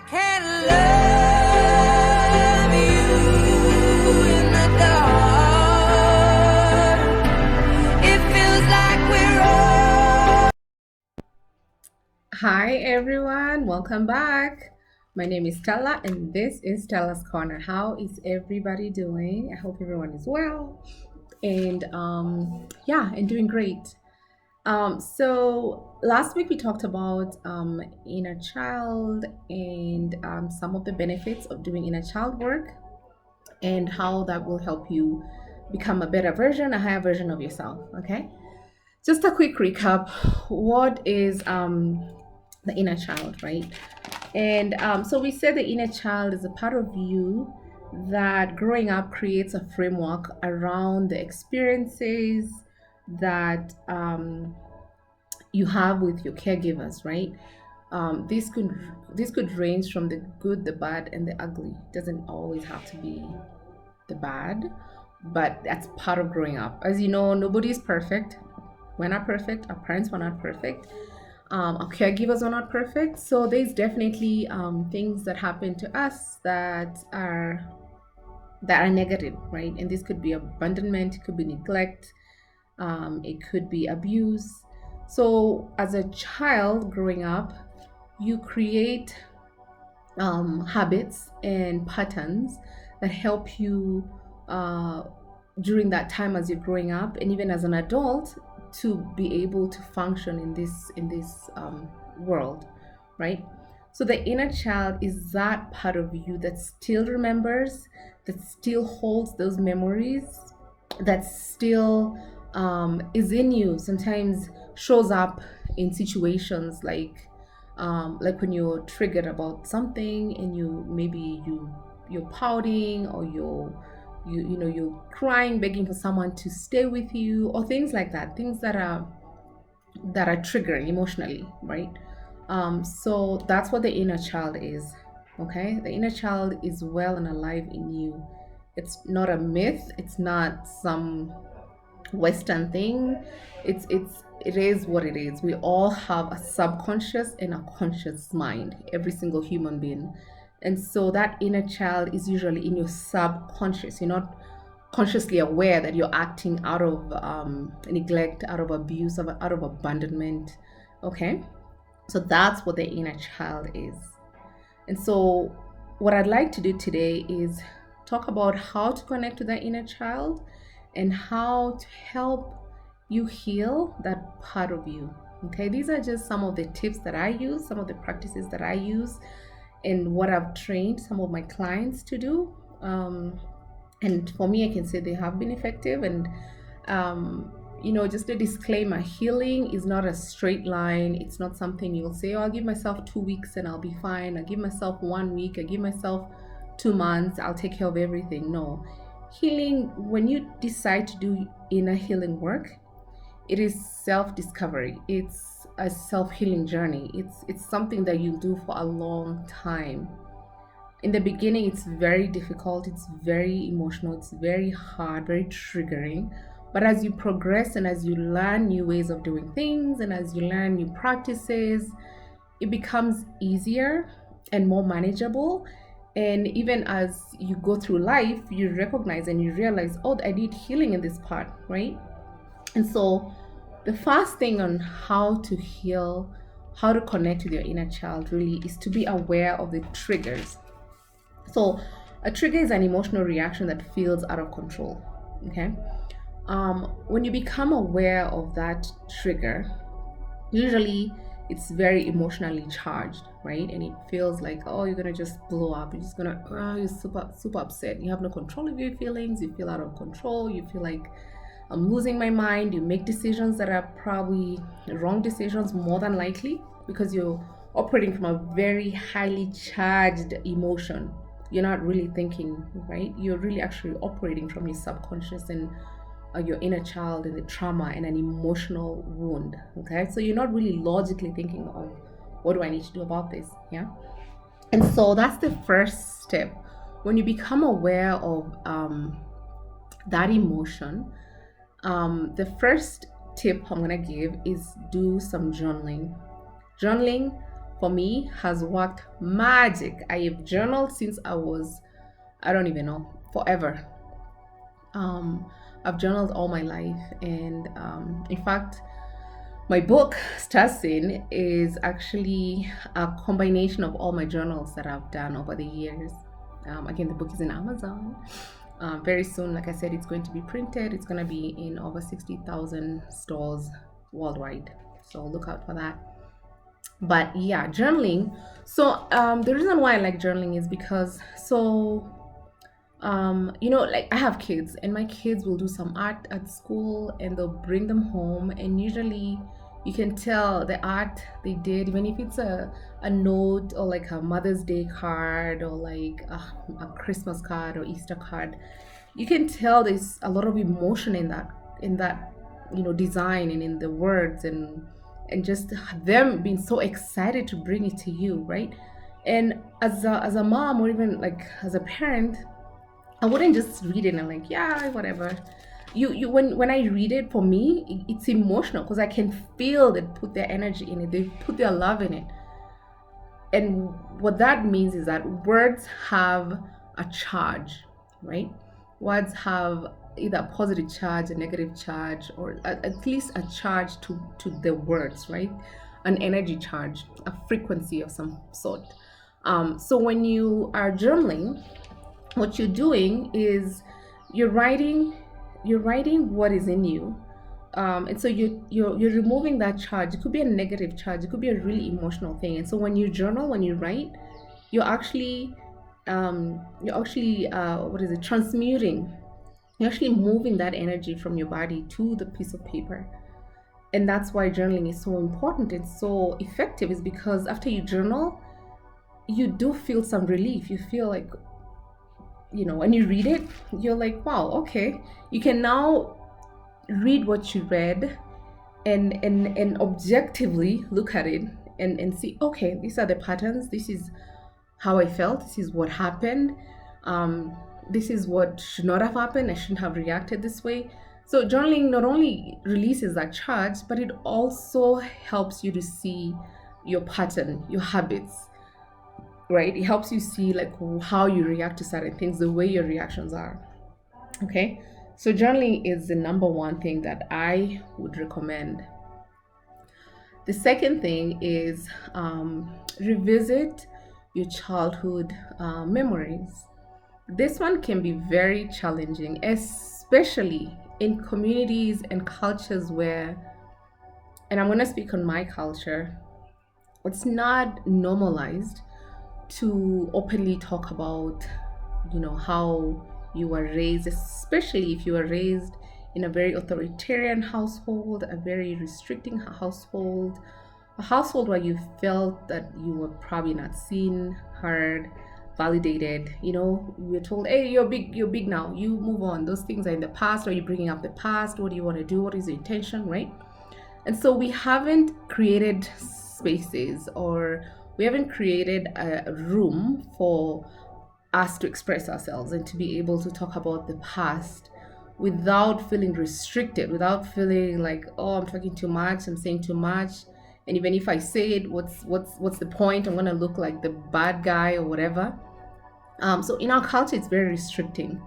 can love you in the dark. It feels like we're all. Hi everyone, welcome back. My name is Stella and this is Stella's Corner. How is everybody doing? I hope everyone is well and and doing great. So last week we talked about inner child and some of the benefits of doing inner child work and how that will help you become a better version, a higher version of yourself. Okay, just a quick recap. What is the inner child, right? And so we said the inner child is a part of you that growing up creates a framework around the experiences that you have with your caregivers, right? This could range from the good, the bad, and the ugly. It doesn't always have to be the bad, but that's part of growing up. As you know, nobody is perfect. We're not perfect. Our parents were not perfect. Our caregivers are not perfect. So there's definitely things that happen to us that are negative, right? And this could be abandonment, it could be neglect, it could be abuse. So as a child growing up, you create habits and patterns that help you during that time as you're growing up, and even as an adult, to be able to function in this world, right? So the inner child is that part of you that still remembers, that still holds those memories, that still is in you. Sometimes shows up in situations like when you're triggered about something and you're pouting, or you're crying, begging for someone to stay with you, or things like that, things that are triggering emotionally, right? So that's what the inner child is. Okay, the inner child is well and alive in you. It's not a myth, it's not some western thing. It is what it is. We all have a subconscious and a conscious mind, every single human being. And so that inner child is usually in your subconscious. You're not consciously aware that you're acting out of neglect, out of abuse, out of abandonment. Okay, so that's what the inner child is. And so what I'd like to do today is talk about how to connect to that inner child and how to help you heal that part of you. Okay, these are just some of the tips that I use, some of the practices that I use, and what I've trained some of my clients to do. And for me, I can say they have been effective. And just a disclaimer, healing is not a straight line. It's not something you'll say, oh, I'll give myself 2 weeks and I'll be fine. I'll give myself 1 week. I give myself 2 months. I'll take care of everything. No. Healing, when you decide to do inner healing work, it is self-discovery. It's a self-healing journey. It's something that you'll do for a long time. In the beginning, it's very difficult, it's very emotional, it's very hard, very triggering. But as you progress and as you learn new ways of doing things and as you learn new practices, it becomes easier and more manageable. And even as you go through life, you recognize and you realize, oh, I need healing in this part, right? And so the first thing on how to heal, how to connect with your inner child really is to be aware of the triggers. So a trigger is an emotional reaction that feels out of control. Okay. When you become aware of that trigger, usually it's very emotionally charged, right? And it feels like, oh, you're gonna just blow up. You're just gonna, you're super upset. You have no control of your feelings. You feel out of control. You feel like I'm losing my mind. You make decisions that are probably wrong decisions, more than likely, because you're operating from a very highly charged emotion. You're not really thinking, right? You're really actually operating from your subconscious and your inner child and the trauma and an emotional wound. Okay, so you're not really logically thinking of what do I need to do about this. Yeah, and so that's the first step. When you become aware of that emotion, the first tip I'm gonna give is do some journaling. Journaling for me has worked magic. I have journaled since I was, I don't even know, forever. Um, I've journaled all my life, and in fact, my book, Stressing, is actually a combination of all my journals that I've done over the years. Again, the book is in Amazon. Very soon, like I said, it's going to be printed. It's going to be in over 60,000 stores worldwide. So look out for that. But yeah, journaling. So the reason why I like journaling is because like I have kids, and my kids will do some art at school and they'll bring them home, and usually you can tell the art they did, even if it's a note or like a Mother's Day card or like a Christmas card or Easter card. You can tell there's a lot of emotion in that design and in the words, and just them being so excited to bring it to you, right? And as a mom, or even like as a parent, I wouldn't just read it and like, yeah, whatever. You when I read it, for me, it's emotional because I can feel they put their energy in it, they put their love in it. And what that means is that words have a charge, right? Words have either a positive charge, a negative charge, or at least a charge to the words, right? An energy charge, a frequency of some sort. So when you are journaling, what you're doing is you're writing what is in you, and so you're removing that charge. It could be a negative charge, it could be a really emotional thing. And so when you journal, when you write, you're actually what is it, transmuting. You're actually moving that energy from your body to the piece of paper. And that's why journaling is so important, it's so effective, is because after you journal, you do feel some relief. You feel like, when you read it, you're like, wow, okay. You can now read what you read and objectively look at it and see, okay, these are the patterns, this is how I felt, this is what happened, this is what should not have happened, I shouldn't have reacted this way. So journaling not only releases that charge, but it also helps you to see your pattern, your habits, right? It helps you see like how you react to certain things, the way your reactions are. Okay, so journaling is the number one thing that I would recommend. The second thing is revisit your childhood memories. This one can be very challenging, especially in communities and cultures where, and I'm going to speak on my culture, it's not normalized to openly talk about how you were raised, especially if you were raised in a very authoritarian household, a very restricting household, a household where you felt that you were probably not seen, heard, validated. You're told, hey, you're big now, you move on, those things are in the past. Are you bringing up the past? What do you want to do? What is the intention, right? And so we haven't created spaces, or we haven't created a room for us to express ourselves and to be able to talk about the past without feeling restricted, without feeling like, oh, I'm talking too much, I'm saying too much. And even if I say it, what's the point? I'm gonna look like the bad guy or whatever. So in our culture, it's very restricting.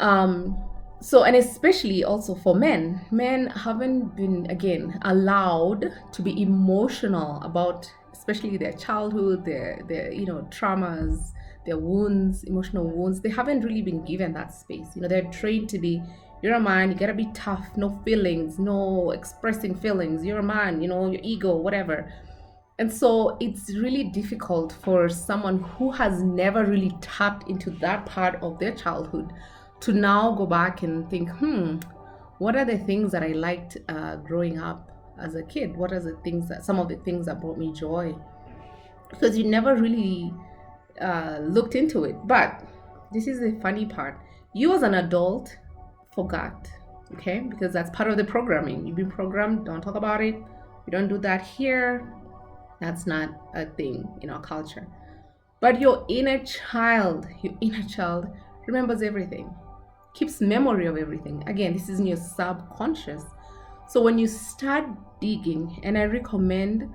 And especially also for men haven't been, again, allowed to be emotional about, especially their childhood, their traumas, their wounds, emotional wounds. They haven't really been given that space. They're trained to be, you're a man, you gotta be tough, no feelings, no expressing feelings, you're a man, your ego, whatever. And so it's really difficult for someone who has never really tapped into that part of their childhood to now go back and think, what are the things that I liked growing up as a kid? What are some of the things that brought me joy? Because you never really looked into it. But this is the funny part. You as an adult forgot, okay? Because that's part of the programming. You've been programmed, don't talk about it. We don't do that here. That's not a thing in our culture. But your inner child remembers everything, keeps memory of everything. Again, this is in your subconscious. So when you start digging, and I recommend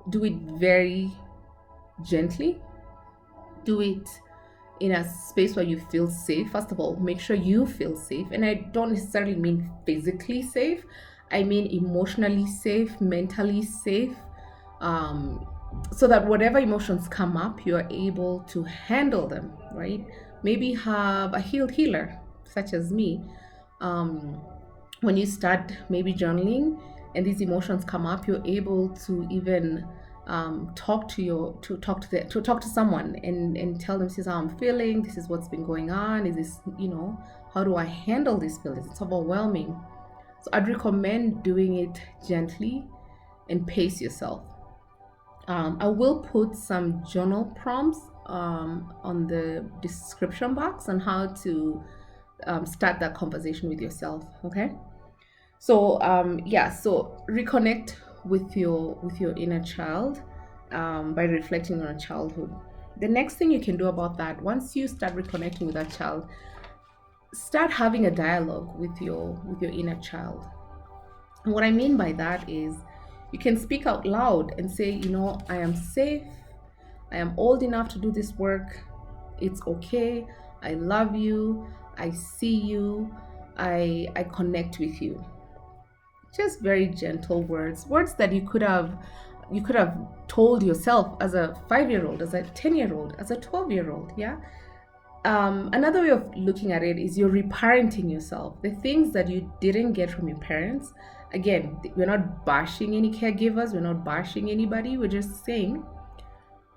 Do it very gently. Do it in a space where you feel safe. First of all, make sure you feel safe. And I don't necessarily mean physically safe, I mean emotionally safe, mentally safe. Um, so that whatever emotions come up, you're able to handle them, right? Maybe have a healed healer, such as me. Um, when you start maybe journaling and these emotions come up, you're able to even talk to someone and tell them, this is how I'm feeling, this is what's been going on, is this, how do I handle these feelings? It's overwhelming. So I'd recommend doing it gently and pace yourself. I will put some journal prompts on the description box on how to start that conversation with yourself. Okay. So yeah, so reconnect with your inner child by reflecting on childhood. The next thing you can do about that, once you start reconnecting with that child, start having a dialogue with your inner child. And what I mean by that is you can speak out loud and say, I am safe. I am old enough to do this work. It's okay. I love you. I see you. I connect with you. Just very gentle words that you could have told yourself as a 5-year old, as a 10-year old, as a 12-year old. Yeah. Another way of looking at it is you're reparenting yourself. The things that you didn't get from your parents, again, we're not bashing any caregivers, we're not bashing anybody, we're just saying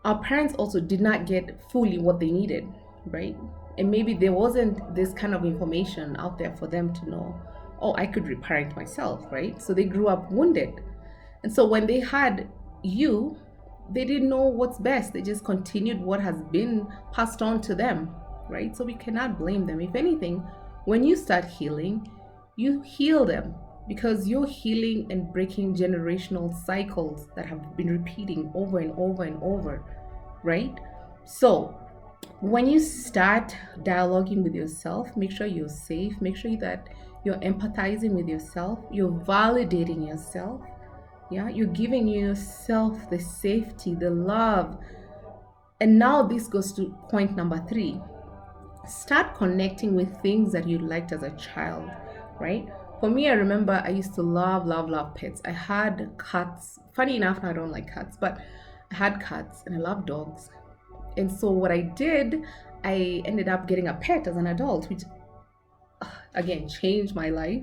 our parents also did not get fully what they needed, right? And maybe there wasn't this kind of information out there for them to know, oh, I could reparent myself, right? So they grew up wounded. And so when they had you, they didn't know what's best. They just continued what has been passed on to them, right? So we cannot blame them. If anything, when you start healing, you heal them because you're healing and breaking generational cycles that have been repeating over and over and over, right? So when you start dialoguing with yourself, make sure you're safe, make sure that you're empathizing with yourself, you're validating yourself. Yeah, you're giving yourself the safety, the love. And now this goes to point number 3. Start connecting with things that you liked as a child, right? For me, I remember I used to love pets. I had cats. Funny enough, now I don't like cats, but I had cats and I love dogs. And so what I did, I ended up getting a pet as an adult, which again changed my life.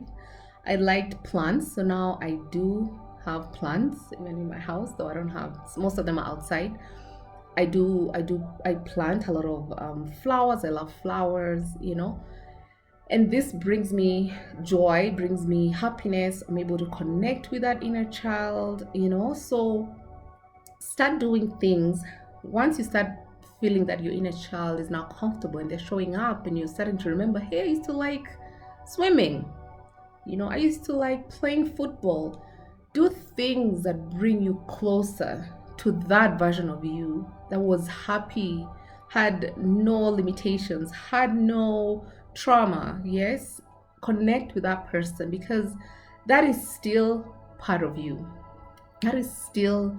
I liked plants, so now I do have plants even in my house, though I don't have, most of them are outside. I plant a lot of flowers. I love flowers, and this brings me joy, brings me happiness. I'm able to connect with that inner child, so start doing things. Once you start feeling that your inner child is now comfortable and they're showing up and you're starting to remember, hey, I used to like swimming, I used to like playing football. Do things that bring you closer to that version of you that was happy, had no limitations, had no trauma. Yes, connect with that person because that is still part of you. That is still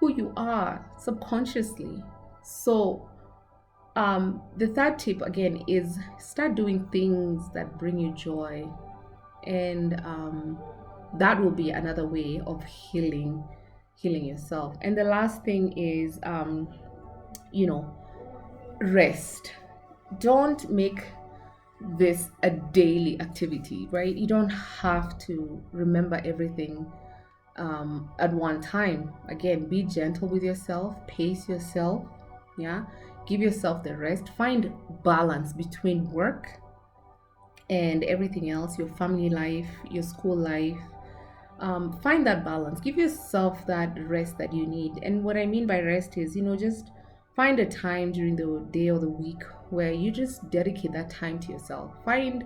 who you are subconsciously. So, the third tip again is start doing things that bring you joy, and that will be another way of healing yourself. And the last thing is rest. Don't make this a daily activity, right? You don't have to remember everything at one time. Again, be gentle with yourself, pace yourself. Yeah, give yourself the rest. Find balance between work and everything else, your family life, your school life. Find that balance. Give yourself that rest that you need. And what I mean by rest is, just find a time during the day or the week where you just dedicate that time to yourself. Find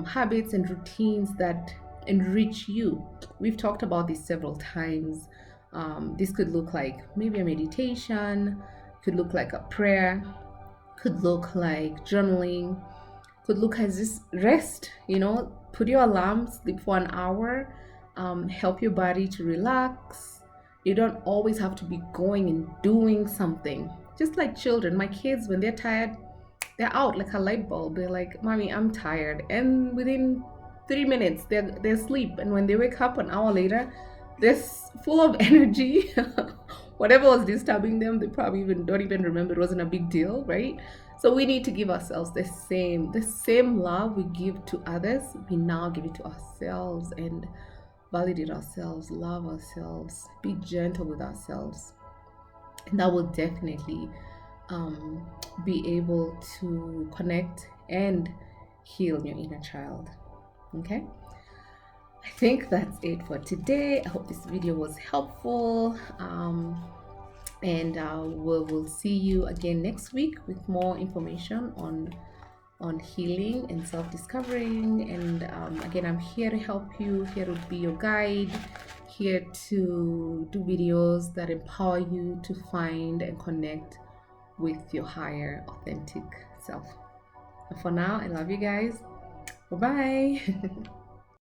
habits and routines that enrich you. We've talked about this several times. This could look like maybe a meditation, could look like a prayer, could look like journaling, could look as just rest. Put your alarm, sleep for an hour, help your body to relax, You don't always have to be going and doing something. Just like children, my kids, when they're tired, they're out like a light bulb. They're like, "Mommy, I'm tired," and within 3 minutes, they're asleep. And when they wake up an hour later, they're full of energy. Whatever was disturbing them, they probably even don't even remember. It wasn't a big deal, right? So we need to give ourselves the same love we give to others. We now give it to ourselves and validate ourselves, love ourselves, be gentle with ourselves, and that will definitely um, be able to connect and heal your inner child. Okay, I think that's it for today. I hope this video was helpful, and we'll see you again next week with more information on healing and self-discovering. And again, I'm here to help you, here to be your guide, here to do videos that empower you to find and connect with your higher authentic self. And for now, I love you guys. Bye bye.